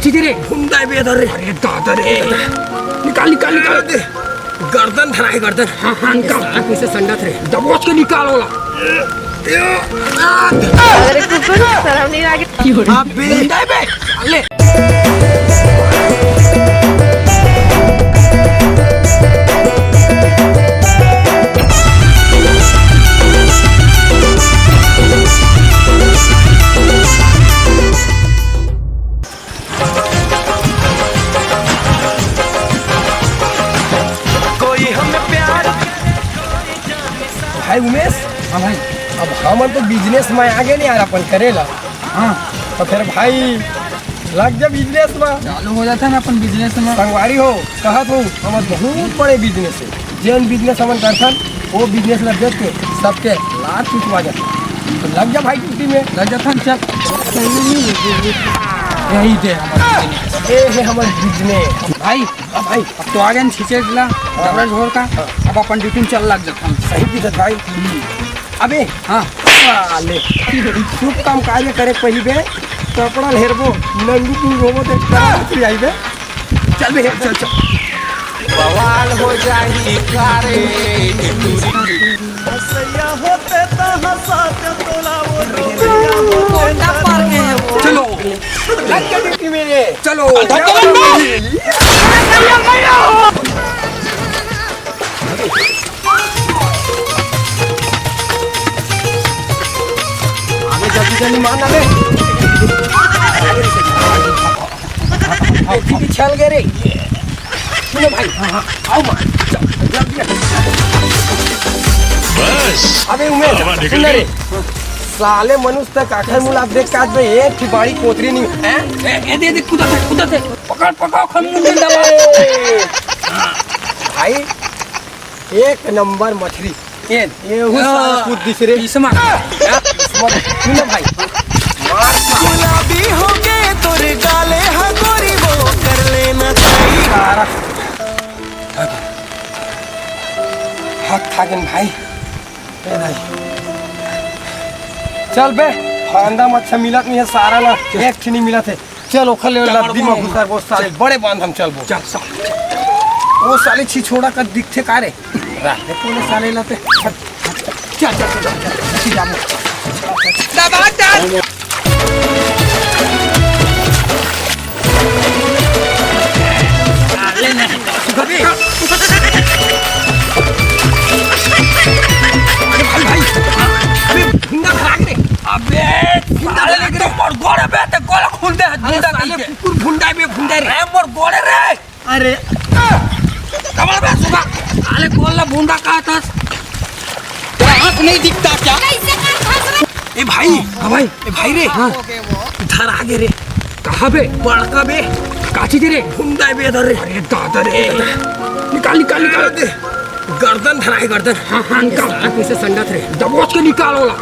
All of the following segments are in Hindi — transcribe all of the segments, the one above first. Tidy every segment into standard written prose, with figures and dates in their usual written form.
काची दे रे भुंडा बे इधर रे। अरे दादा रे निकाल निकाल निकाल दे गर्दन धराए गर्दन। हाँ निकाल कैसे संडत रे दबोच के निकाल वाला। अरे कुकुर शर्म नहीं लगी आप बे बे ले भाई उमेश। हाँ भाई अब हम तो बिजनेस में आगे नहीं आ रहा अपन करेला। हाँ तो फिर भाई लग जा बिजनेस में चालू हो जाता है ना अपन बिजनेस में संगवारी हो कहत हो हम बहुत बड़े बिजनेस है जैन बिजनेस हम करथन वो बिजनेस लग देख के सबके लात पिटवा जाता तो लग जा भाई ड्यूटी में लग जाता चल यही दे ये हमारे बिजनेस भाई। अब भाई अब तो आ गए खींचे दिला घोर का अब अपन ड्यूटी में चल लग जाता सही की भाई। अबे हाँ ले शुभ काम कार्य करे पहली बे कपड़ा हेरबो नंगी की होबो तो आई बे चल बे चल चल बवाल हो जाई कारे हसैया होते त हंसत तोलावो कोंडा पर गए चलो लग के ड्यूटी में चलो जल्दी मारना बे छल गए रे सुनो भाई। हाँ आओ मार बस। अबे उमेश सुन रे साले मनुष्य तक आखिर मुलाक देख काज में एक की बाड़ी कोतरी नहीं है ए दे कुदा से पकड़ पकड़ खम मुंह दबा भाई एक नंबर मछली ये साला कूद दिस रे इसमा सुनो भाई मार गुलाबी हो गए तोरे गाले हा गोरी वो कर लेना चाहिए हक थागन भाई ए भाई चल बे फांदा मच्छा मिलत नहीं है सारा ना एक नहीं मिला थे चल ओखल लद्दी में घुसर वो साले बड़े बांध हम चल चल वो साले छिछोड़ा का दिखते का रे रात कोने साले लाते चल चल चल चल दबा डाल साले नहीं कभी भाई अबे भुंडा खराग रे अबे साले लग रे मोर गोड़े पे ते गोला खोल दे भुंडा साले कुकुर भुंडा बे भुंडा रे मोर गोड़े रे अरे कमल बे सुबह साले गोला भुंडा का था आंख नहीं दिखता क्या ए भाई हां भाई ए भाई रे हां इधर आगे रे कहां बे बड़का बे काची दे रे भुंडा बे इधर रे। अरे दादा रे निकाल निकाल निकाल दे गर्दन धराए गर्दन। हाँ निकाल कैसे संडत रे दबोच के निकाल वाला।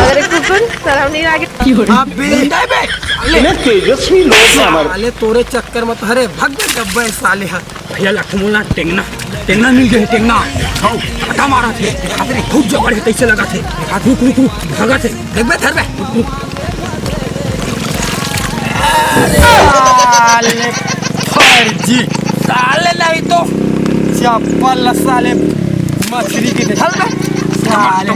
अरे कुकुर शर्म नहीं लगी आप बे ले तेजस्वी लोग साले तोरे चक्कर में तो हरे भाग गए डब्बे साले हा भैया लखमुला टेंगना टेंगना मिल गए टेंगना हां हटा मारा थे खातरे खूब जबड़ है कैसे लगा थे हाथ रुक रुक भागा थे देख बे धर बे साले फर्जी साले नहीं तो चप्पल साले मछली के धर बे साले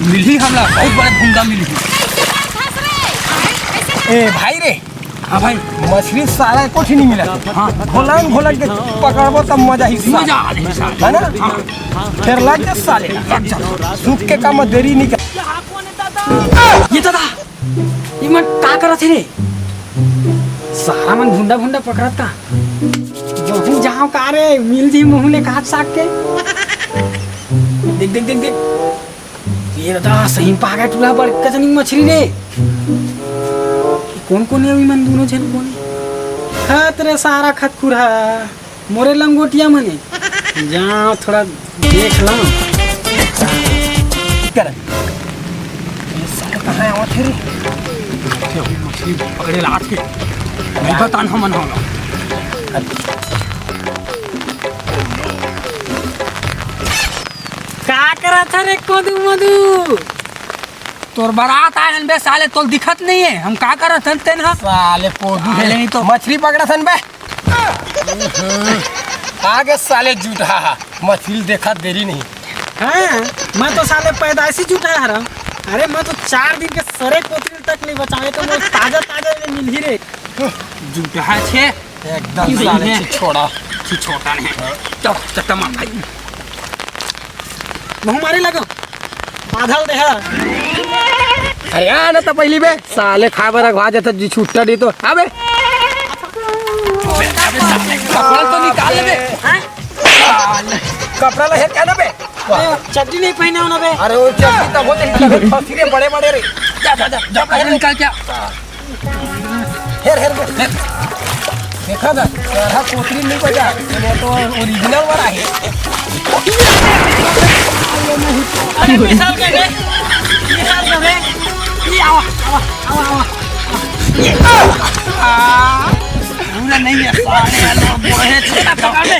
मिली हमला बहुत बड़े भुंडा मिली ए भाई रे हाँ भाई मछली साला कुछ नहीं मिला। हाँ घोलन घोलन के पकड़बो तब मजा ही मजा है ना। हाँ फिर लग जा साले लग जा सूख के काम देरी नहीं कर ये दादा ये मन का करत थे रे सारा मन भुंडा भुंडा पकड़ता बहु जाओ का रे मिल जी मुंह ने काट साक के देख देख देख देख ये दादा सही पागा टूला बड़ कजनी मछली रे कौन कौन है मन दोनों जन कौन खत रे सारा खत खुरा मोरे लंगोटिया मने जाओ थोड़ा देख लो कर ये साले कहां है और रे मछली पकड़े लाट के नहीं बतान हम मन होगा का करा था रे कोदू मधु तोर बारात आए बे साले तोल दिखत नहीं है हम का करत हन ना साले पोदू साले नहीं तो मछली पकड़ा सन बे आगे साले जूठा मछली देखा देरी नहीं। हाँ मैं तो साले पैदाइशी जुटा है रहा। अरे मैं तो 4 दिन के सरे कोतरी तक नहीं बचाए तो मैं ताजा ताजा मिल ही रे जूठा छे एकदम साले छोड़ा छोटा नहीं तो चटमा भाई बहु मारे लगो बाधल दे है। अरे ना तो पहली बे साले खाबर अगवा जाता जी छुट्टा दी तो अबे कपड़ा तो निकाल ले बे कपड़ा लहे क्या ना बे चड्डी नहीं पहने हो ना बे। अरे वो चड्डी तो होते फसीरे बड़े बड़े रे जा पहले निकाल क्या हेर हेर देखा ना यार कोतरी नहीं बजा ये तो ओरिजिनल वाला है। अरे मिसाल के बे ये आवा पूरा नहीं है साले बोले छोटा पकड़ ले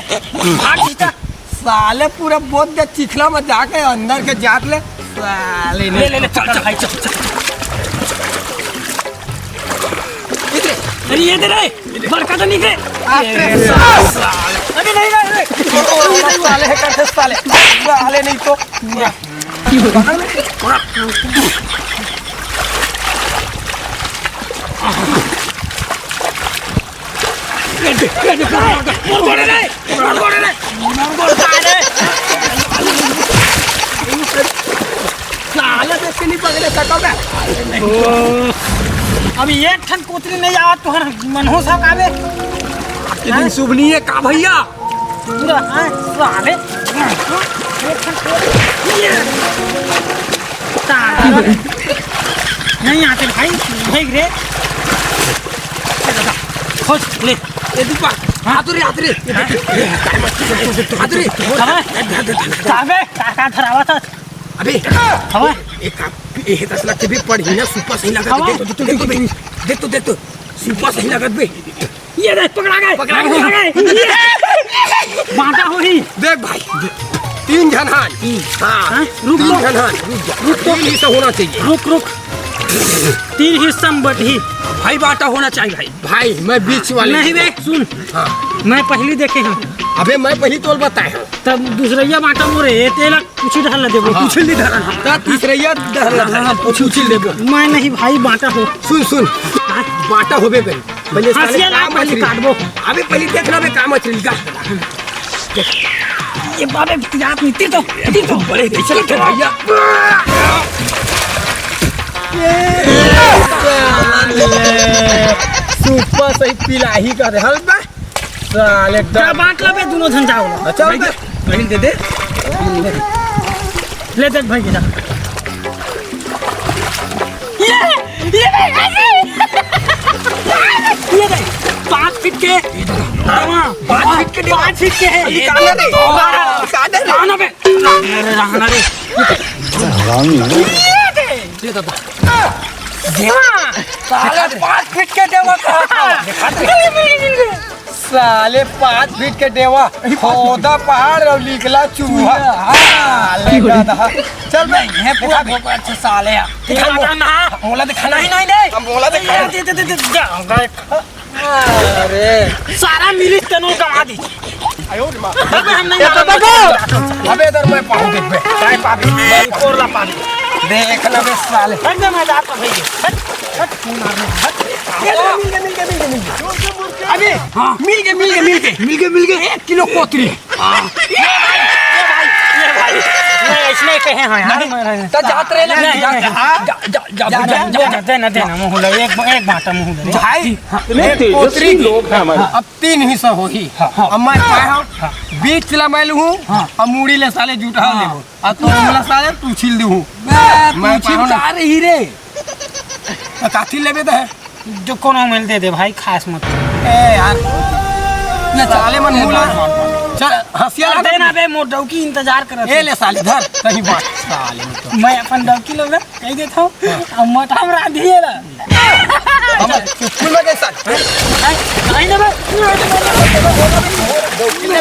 भाग सीधा साले पूरा बोध दे चिखला में जाके अंदर के जात ले साले ले चल भाई चल अरे ये दे रे बड़का तो निकले अरे नहीं साले है करते साले नहीं तो अभी एक ठन कोतरी नहीं आवा तुहर मनहो सा काबे लेकिन शुभ नहीं है का भैया पूरा हां साले एक ठन नहीं आते भाई भाई रे खोज ले ये दीपा हाथुरी काबे का धरावा था अबे हवा एक तसला के भी पढ़ी ना सुपर सही लगा देख तो सुपर सही लगत बे ये देख पकड़ा गए बांटा हो ही देख भाई 3 जनहान हां रुक तीन लो जनहान रुक तो ऐसा होना चाहिए रुक 3 हिस्सा में बटी भाई बाटा होना चाहिए भाई मैं बीच वाले नहीं बे सुन हाँ मैं पहली देखे हूँ अबे मैं पहली तोल बताए तब दूसरैया बांटा मोरे तेला कुछ ढल देबो कुछ नहीं धरन ता तीसरैया धरला कुछ देबो मैं नहीं भाई बांटा हो सुन बाटा होबे गई पहले हंसिया ला पहले काटबो अबे पहले देख ना बे का मछली का ये बाबे जात नीति तो बड़े कैसे लगे भैया सुपर सही पिलाही का रे हल बे साले का बांट ला बे दोनों जन जाओ अच्छा बे पहले दे ले देख भाई जा ये देख 5 फीट के 5 फीट के है निकाल दे रहना बे रहना रे ये दादा साले 5 फीट के देवा साले 5 फीट के देवा पौधा पहाड़ और लिखला चूहा चल भाई है पूरा भोपा अच्छा साले मोला दिखाना नहीं हम मोला दिखाना अरे सारा मिली तनो कमा दी आयो रे मां हम नहीं अबे इधर मैं पाऊं देख बे काय पाबी मैं कोरला पाबी देख ना बे साले हट दे मैं जाता भाई अबे हाँ मिल गए 1 किलो कोतरी ये भाई मैं इसने कहे हैं यार ता जात रे जा देना मुहुला एक बाटा मुहुला भाई कोतरी लोग हमारे अब 3 हिस्सा होही अब मैं पाए हूं बीच ला मैं लूं अब मूड़ी ले साले जूठा ले अब तो हमला साले तू छिल दू मैं चिंता रही रे काठी लेबे तो है जो कोनो मिल दे भाई खास मत ए यार ना साले मन मुला चल हंसिया लगा देना बे मोर डौकी इंतजार करत ए ले साले धर कहीं बात साले में तो मैं अपन डौकी लोग कह देता हूं अब मत हमरा दिए ला हम स्कूल में कैसा आई ना बे दौकी ले